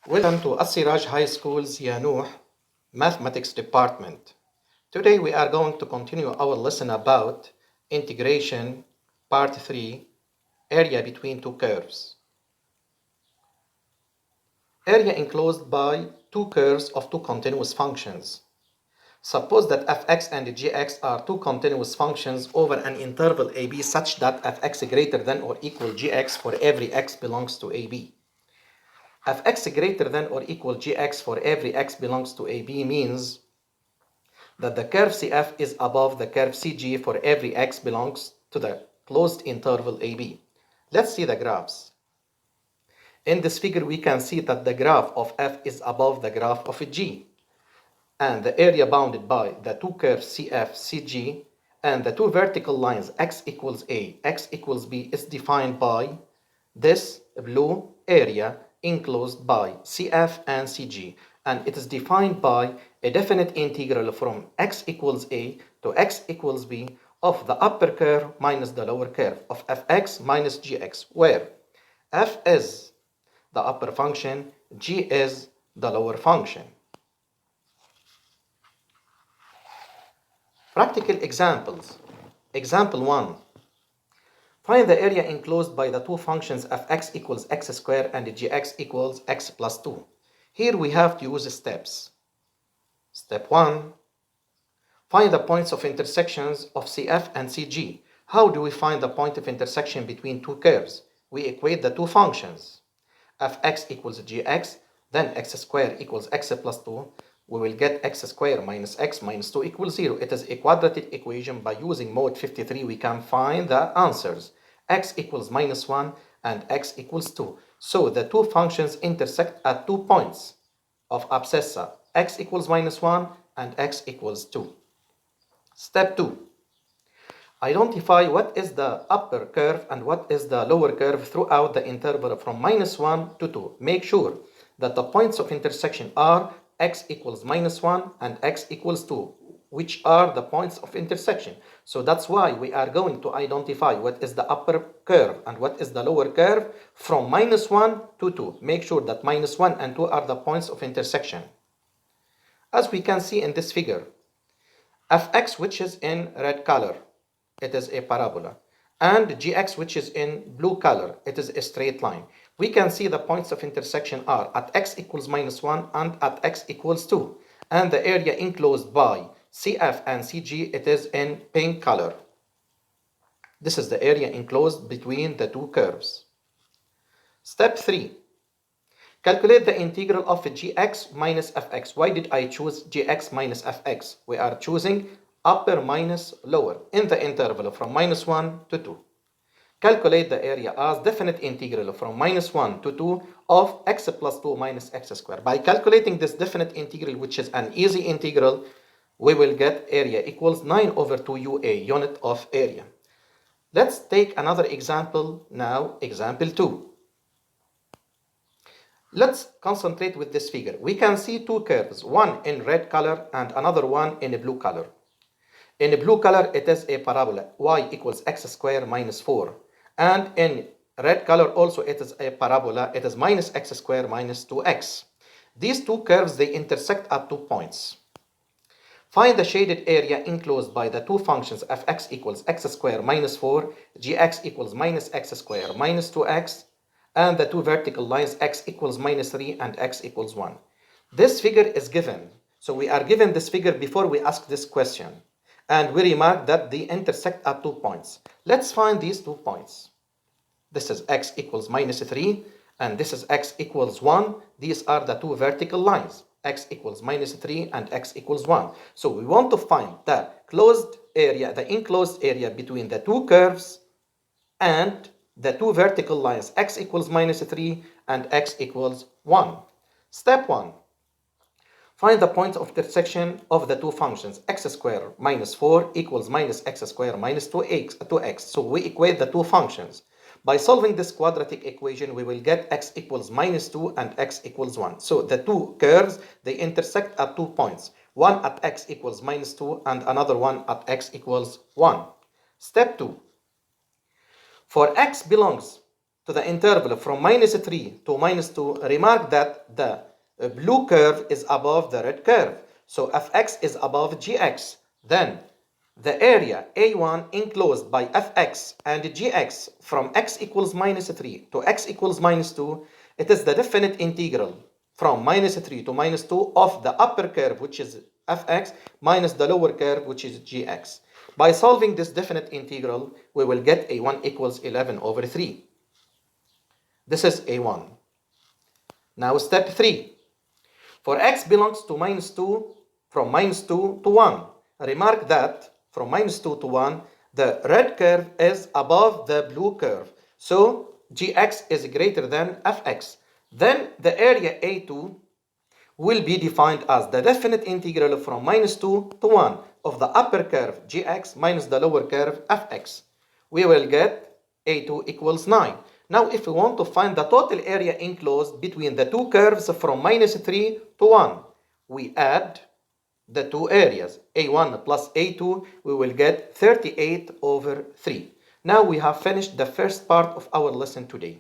Welcome to As-Siraj High School's Yanouh Mathematics Department. Today we are going to continue our lesson about integration, part 3, area between two curves. Area enclosed by two curves of two continuous functions. Suppose that fx and gx are two continuous functions over an interval ab such that fx greater than or equal gx for every x belongs to ab. Fx greater than or equal gx for every x belongs to AB means that the curve CF is above the curve CG for every x belongs to the closed interval AB. Let's see the graphs. In this figure, we can see that the graph of F is above the graph of G, and the area bounded by the two curves CF, CG, and the two vertical lines x equals A, x equals B is defined by this blue area enclosed by CF and CG, and it is defined by a definite integral from x equals A to x equals B of the upper curve minus the lower curve of fx minus gx, where f is the upper function, g is the lower function. Practical examples. Example 1. Find the area enclosed by the two functions fx equals x squared and gx equals x plus 2. Here we have to use steps. Step 1. Find the points of intersections of CF and CG. How do we find the point of intersection between two curves? We equate the two functions. Fx equals gx, then x squared equals x plus 2. We will get x squared minus x minus 2 equals 0. It is a quadratic equation. By using mode 53, we can find the answers. X equals minus 1 and x equals 2. So the two functions intersect at 2 points of abscissa, x equals minus 1 and x equals 2. Step 2. Identify what is the upper curve and what is the lower curve throughout the interval from minus 1 to 2. Make sure that the points of intersection are x equals minus 1 and x equals 2, which are the points of intersection. So that's why we are going to identify what is the upper curve and what is the lower curve from minus 1 to 2. Make sure that minus 1 and 2 are the points of intersection. As we can see in this figure, fx, which is in red color, it is a parabola, and gx, which is in blue color, it is a straight line. We can see the points of intersection are at x equals minus 1 and at x equals 2, and the area enclosed by CF and CG, it is in pink color. This is the area enclosed between the two curves. Step 3. Calculate the integral of gx minus fx. Why did I choose gx minus fx? We are choosing upper minus lower in the interval from minus 1 to 2. Calculate the area as definite integral from minus 1 to 2 of x plus 2 minus x squared. By calculating this definite integral, which is an easy integral, we will get area equals 9 over 2 UA, unit of area. Let's take another example now, example 2. Let's concentrate with this figure. We can see two curves, one in red color and another one in blue color. In blue color, it is a parabola, y equals x squared minus 4. And in red color also, it is a parabola, it is minus x squared minus 2x. These two curves, they intersect at 2 points. Find the shaded area enclosed by the two functions fx equals x squared minus 4, gx equals minus x squared minus 2x, and the two vertical lines x equals minus 3 and x equals 1. This figure is given. So we are given this figure before we ask this question. And we remark that they intersect at 2 points. Let's find these 2 points. This is x equals minus 3 and this is x equals 1. These are the two vertical lines, x equals minus 3 and x equals 1. So we want to find the closed area, the enclosed area between the two curves and the two vertical lines, x equals minus 3 and x equals 1. Step 1. Find the point of intersection of the two functions. X squared minus 4 equals minus x squared minus 2x. So we equate the two functions. By solving this quadratic equation, we will get x equals minus 2 and x equals 1. So the two curves, they intersect at 2 points. One at x equals minus 2 and another one at x equals 1. Step 2. For x belongs to the interval from -3 to -2, remark that the blue curve is above the red curve. So fx is above gx. Then the area A1 enclosed by fx and gx from x equals -3 to x equals -2, it is the definite integral from -3 to -2 of the upper curve, which is fx, minus the lower curve, which is gx. By solving this definite integral, we will get A1 equals 11/3. This is A1. Now step 3. For x belongs to -2, from -2 to 1, remark that from -2 to 1, the red curve is above the blue curve. So gx is greater than fx. Then the area A2 will be defined as the definite integral from -2 to 1 of the upper curve gx minus the lower curve fx. We will get A2 equals 9. Now if we want to find the total area enclosed between the two curves from -3 to 1, we add the two areas, A1 plus A2, we will get 38/3. Now we have finished the first part of our lesson today.